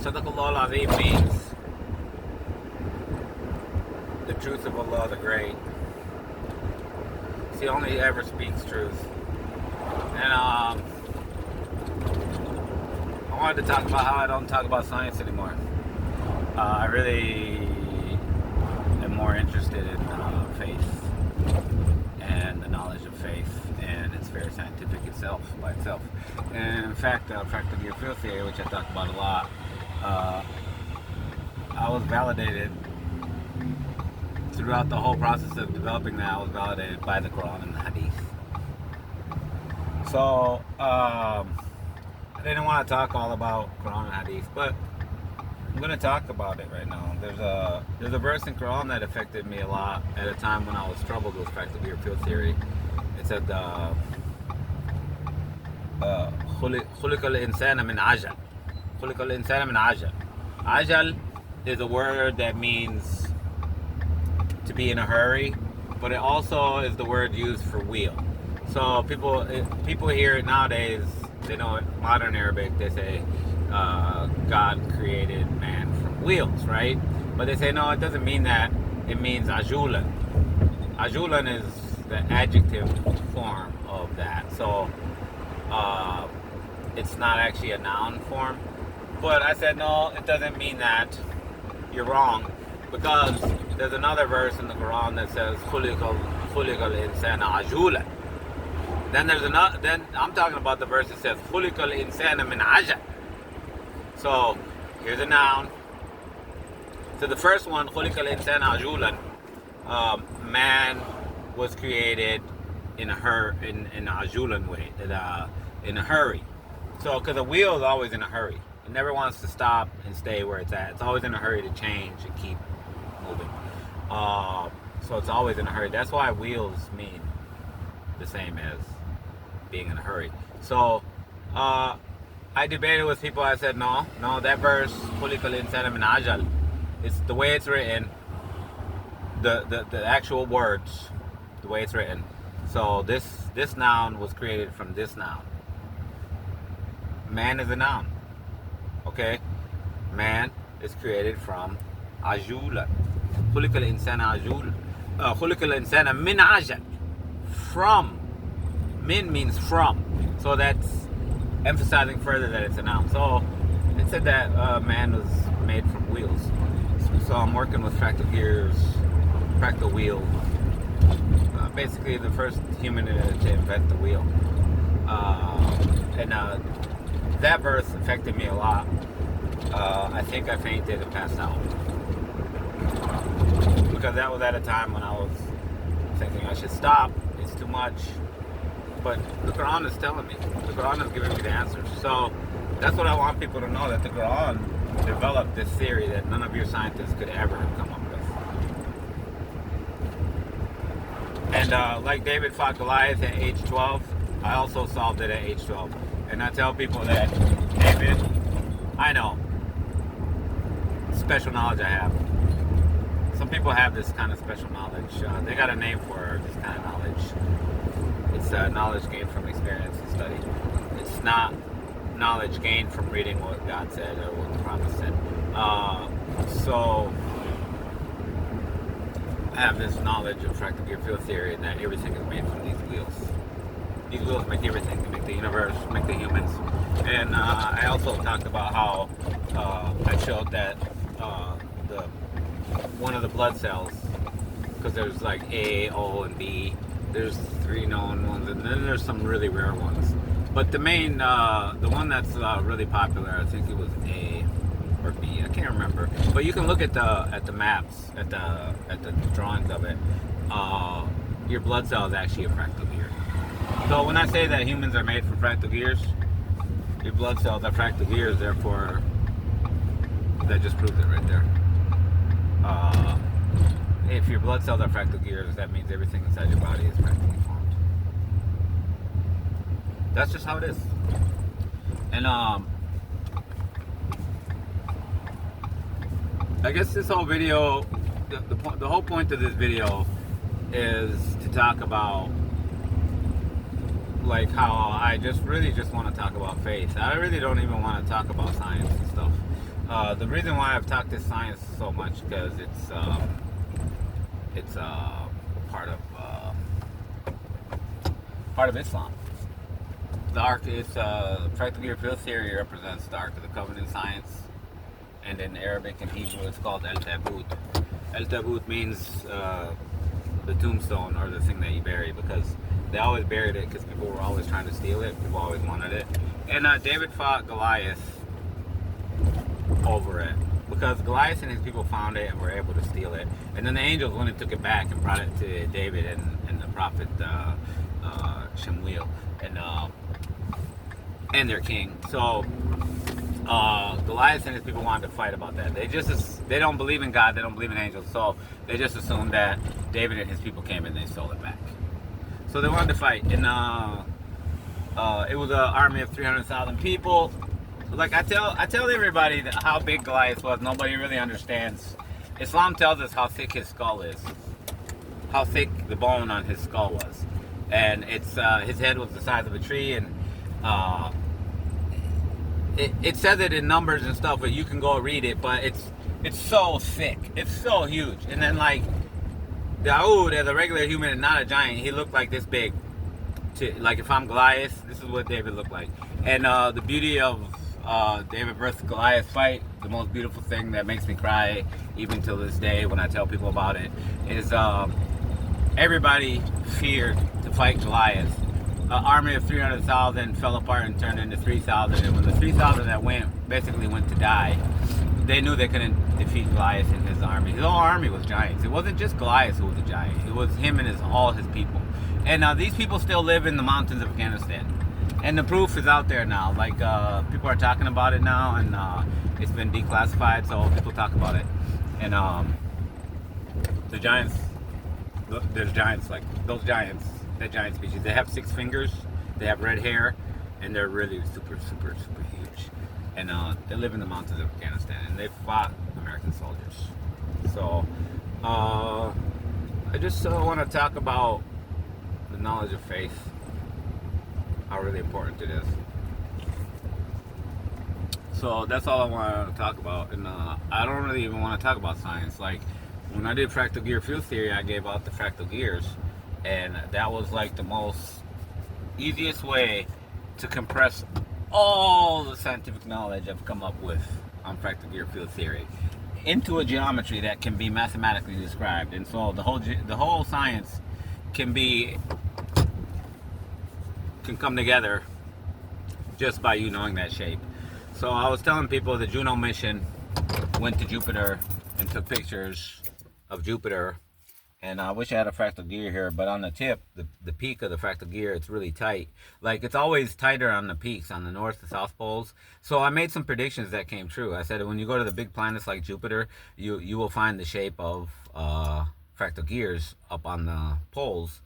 Sadaqallah al-Azim means the truth of Allah the Great. He only ever speaks truth. And I wanted to talk about how I don't talk about science anymore. I really am more interested in faith and the knowledge of faith, and it's very scientific itself by itself. And in fact, fractal gear field theory, which I talk about a lot, I was validated throughout the whole process of developing that. I was validated by the Quran and the Hadith. So I didn't want to talk all about Quran and Hadith, but I'm going to talk about it right now. There's a verse in Quran that affected me a lot at a time when I was troubled with fractal gear field theory. It said, خُلِقَ الْإِنسَانَ مِنْ عَجَلٍ. خُلِقَ الْإِنسَانَ مِنْ عَجَلٍ. Ajal is a word that means to be in a hurry, but it also is the word used for wheel. So people hear it nowadays, they know it, modern Arabic, they say God created man from wheels, right? But they say no, it doesn't mean that. It means ajulan. Ajulan is the adjective form of that. So it's not actually a noun form. But I said, no, it doesn't mean that. You're wrong. Because there's another verse in the Quran that says, خُلِقَ الْإِنسَانَ عَجُولًا. Then there's another, then I'm talking about the verse that says, خُلِقَ الْإِنسَانَ مِنْ عَجَلٍ. So, here's a noun. So the first one, خُلِقَ الْإِنسَانَ عَجُولًا, man was created in a ajulan way, in a hurry. So, because a wheel is always in a hurry. It never wants to stop and stay where it's at. It's always in a hurry to change and keep moving. So it's always in a hurry. That's why wheels mean the same as being in a hurry. So I debated with people. I said, no, that verse, خُلِقَ الْإِنسَانَ مِنْ عَجَلٍ, it's the way it's written, the actual words, the way it's written. So this noun was created from this noun. Man is a noun. Okay? Man is created from ajulan. خُلِقَ الْإِنسَانَ عَجُولًا. خُلِقَ الْإِنسَانَ مِنْ عَجَلٍ. From. Min means from. So that's emphasizing further that it's a noun. So it said that man was made from wheels. So I'm working with fractal gears, fractal wheel. Basically the first human to invent the wheel. That verse affected me a lot. I think I fainted and passed out. Because that was at a time when I was thinking I should stop. It's too much. But the Quran is telling me. The Quran is giving me the answers. So that's what I want people to know, that the Quran developed this theory that none of your scientists could ever come up with. And like David fought Goliath at age 12, I also solved it at age 12. And I tell people that, David, I know special knowledge I have. Some people have this kind of special knowledge. They got a name for this kind of knowledge. It's knowledge gained from experience and study. It's not knowledge gained from reading what God said or what the Prophet said. So I have this knowledge of fractal gear field theory, and that everything is made from these wheels. These wheels make everything. They make the universe, make the humans. And I also talked about how I showed that one of the blood cells, because there's like A, O, and B. There's 3 known ones, and then there's some really rare ones. But the main, the one that's really popular, I think it was A or B. I can't remember. But you can look at the maps, at the drawings of it. Your blood cell is actually a fractal gear. So when I say that humans are made from fractal gears, your blood cells are fractal gears, therefore that just proves it right there. if your blood cells are fractal gears, that means everything inside your body is fractally formed. That's just how it is. And I guess this whole video, the whole point of this video is to talk about like how I really just want to talk about faith. I really don't even want to talk about science and stuff. The reason why I've talked this science so much because it's part of Islam. The Ark is fractal gear field theory represents the Ark of the Covenant science, and in Arabic and Hebrew it's called al-tabut. Al-tabut means the tombstone, or the thing that you bury, because they always buried it because people were always trying to steal it. People always wanted it. And David fought Goliath over it because Goliath and his people found it and were able to steal it. And then the angels went and took it back and brought it to David and the prophet Shemuel and their king. So Goliath and his people wanted to fight about that. They don't believe in God. They don't believe in angels. So they just assumed that David and his people came and they stole it back. So they wanted to fight, and it was an army of 300,000 people. Like I tell everybody that how big Goliath was. Nobody really understands. Islam tells us how thick his skull is, how thick the bone on his skull was, and it's his head was the size of a tree, and it says it in numbers and stuff, but you can go read it. But it's so thick, it's so huge, and then like Dawood, as a regular human and not a giant, he looked like this big. Like if I'm Goliath, this is what David looked like. And the beauty of David versus Goliath fight, the most beautiful thing that makes me cry even till this day when I tell people about it, is everybody feared to fight Goliath. An army of 300,000 fell apart and turned into 3,000, and when the 3,000 that basically went to die, they knew they couldn't defeat Goliath and his army. His whole army was giants. It wasn't just Goliath who was a giant. It was him and all his people. And these people still live in the mountains of Afghanistan. And the proof is out there now. Like, people are talking about it now, and it's been declassified, so people talk about it. And the giants, there's giants, like those giants, that giant species. They have 6 fingers, they have red hair, and they're really super, super, super huge. And they live in the mountains of Afghanistan, and they fought American soldiers. So I just want to talk about the knowledge of faith, how really important it is. So that's all I want to talk about. And I don't really even want to talk about science. Like when I did fractal gear field theory, I gave out the fractal gears, and that was like the most easiest way to compress all the scientific knowledge I've come up with on fractal gear field theory into a geometry that can be mathematically described. And so the whole science can come together just by you knowing that shape. So I was telling people the Juno mission went to Jupiter and took pictures of Jupiter. And I wish I had a fractal gear here, but on the tip, the peak of the fractal gear, it's really tight. Like, it's always tighter on the peaks, on the north and south poles. So I made some predictions that came true. I said when you go to the big planets like Jupiter, you will find the shape of fractal gears up on the poles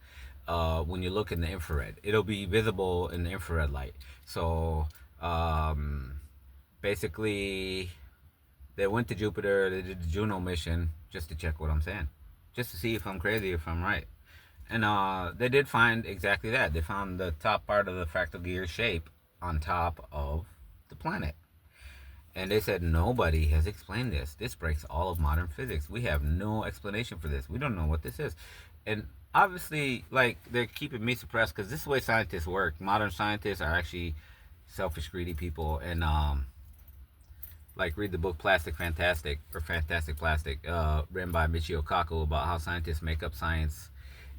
when you look in the infrared. It'll be visible in the infrared light. So basically, they went to Jupiter, they did the Juno mission just to check what I'm saying. Just to see if I'm crazy, if I'm right. And they did find exactly that. They found the top part of the fractal gear shape on top of the planet. And they said, nobody has explained this. This breaks all of modern physics. We have no explanation for this. We don't know what this is. And obviously, like, they're keeping me suppressed because this is the way scientists work. Modern scientists are actually selfish, greedy people. And like, read the book Plastic Fantastic, or Fantastic Plastic, written by Michio Kaku, about how scientists make up science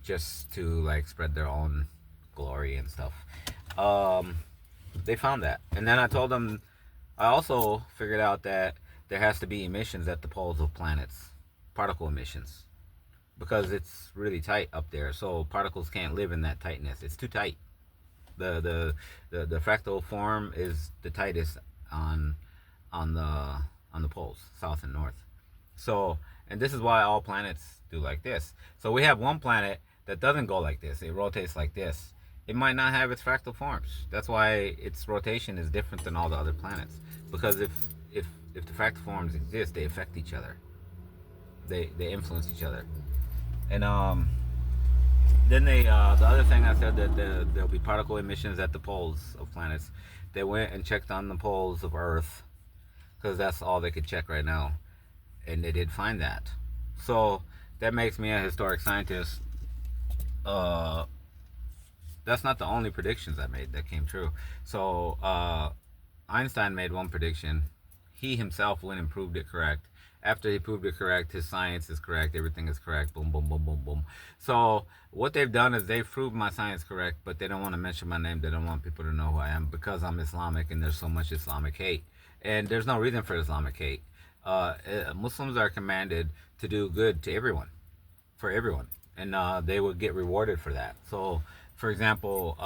just to like spread their own glory and stuff. They found that. And then I told them, I also figured out that there has to be emissions at the poles of planets, particle emissions, because it's really tight up there. So particles can't live in that tightness. It's too tight. The fractal form is the tightest on the poles, south and north. So, and this is why all planets do like this. So we have one planet that doesn't go like this. It rotates like this. It might not have its fractal forms. That's why its rotation is different than all the other planets. Because if the fractal forms exist, they affect each other. They influence each other. And then the other thing I said that there'll be particle emissions at the poles of planets. They went and checked on the poles of Earth because that's all they could check right now, and they did find that. So that makes me a historic scientist. That's not the only predictions I made that came true. So Einstein made one prediction. He himself went and proved it correct. After he proved it correct, his science is correct. Everything is correct. Boom, boom, boom, boom, boom. So what they've done is they've proved my science correct, but they don't want to mention my name. They don't want people to know who I am because I'm Islamic and there's so much Islamic hate. And there's no reason for Islamic hate. Muslims are commanded to do good to everyone, for everyone, and they will get rewarded for that. So, for example,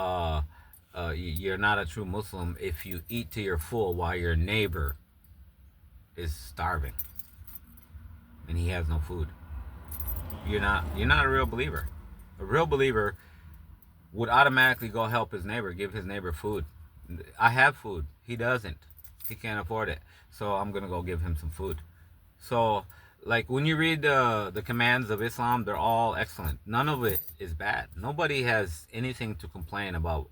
you're not a true Muslim if you eat to your full while your neighbor is starving and he has no food. You're not a real believer. A real believer would automatically go help his neighbor, give his neighbor food. I have food. He doesn't. He can't afford it. So I'm gonna go give him some food. So, like when you read the commands of Islam, they're all excellent. None of it is bad. Nobody has anything to complain about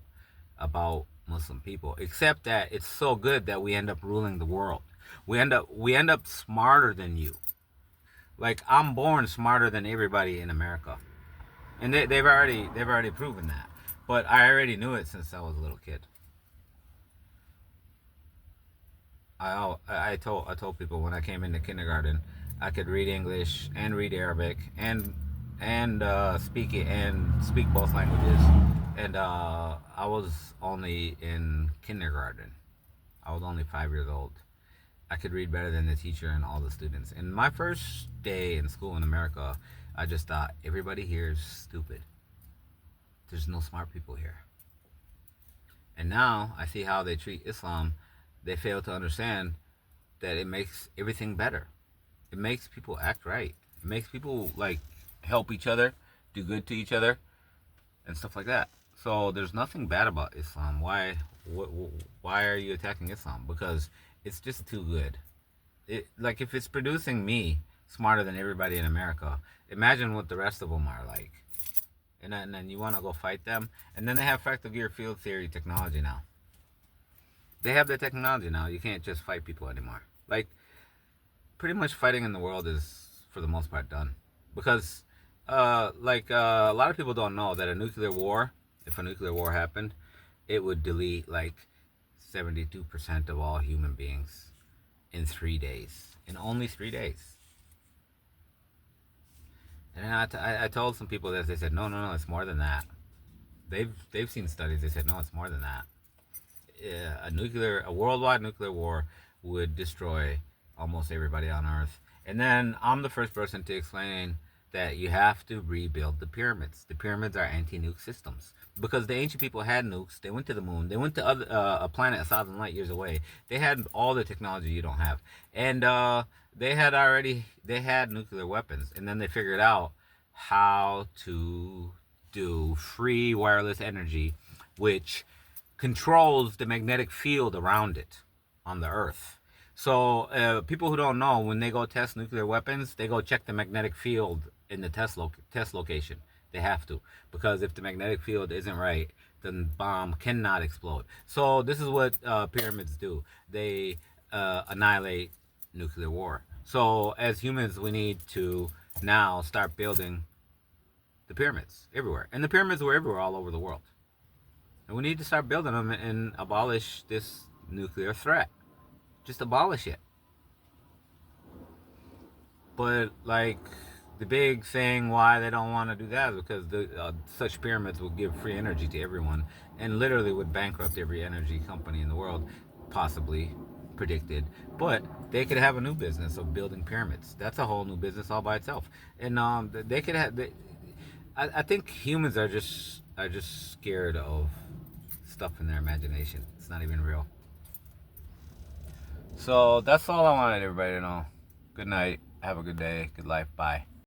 Muslim people, except that it's so good that we end up ruling the world. We end up smarter than you. Like I'm born smarter than everybody in America, and they've already proven that. But I already knew it since I was a little kid. I told people when I came into kindergarten, I could read English and read Arabic and speak it and speak both languages. And I was only in kindergarten. I was only 5 years old. I could read better than the teacher and all the students. And my first day in school in America, I just thought everybody here is stupid. There's no smart people here. And now I see how they treat Islam. They fail to understand that it makes everything better. It makes people act right. It makes people like help each other, do good to each other, and stuff like that. So there's nothing bad about Islam. Why are you attacking Islam? Because it's just too good. Like if it's producing me smarter than everybody in America, imagine what the rest of them are like. And then you want to go fight them. And then they have fractal gear field theory technology now. They have the technology now. You can't just fight people anymore. Like, pretty much fighting in the world is, for the most part, done. Because, a lot of people don't know that a nuclear war, if a nuclear war happened, it would delete, like, 72% of all human beings in 3 days. In only 3 days. And I told some people this. They said, no, it's more than that. They've seen studies. They said, no, it's more than that. A worldwide nuclear war would destroy almost everybody on Earth. And then I'm the first person to explain that you have to rebuild the pyramids. The pyramids are anti-nuke systems because the ancient people had nukes. They went to the moon. They went to a planet 1,000 light years away. They had all the technology you don't have, and they had nuclear weapons. And then they figured out how to do free wireless energy, which controls the magnetic field around it on the Earth. So people who don't know, when they go test nuclear weapons, they go check the magnetic field in the test location. They have to, because if the magnetic field isn't right, then the bomb cannot explode. So this is what pyramids do. They annihilate nuclear war. So as humans, we need to now start building the pyramids everywhere. And the pyramids were everywhere all over the world. And we need to start building them and abolish this nuclear threat. Just abolish it. But like the big thing why they don't want to do that is because such pyramids would give free energy to everyone and literally would bankrupt every energy company in the world, possibly predicted. But they could have a new business of building pyramids. That's a whole new business all by itself. And they could have. I think humans are just scared of stuff in their imagination. It's not even real. So that's all I wanted everybody to know. Good night. Have a good day. Good life. Bye.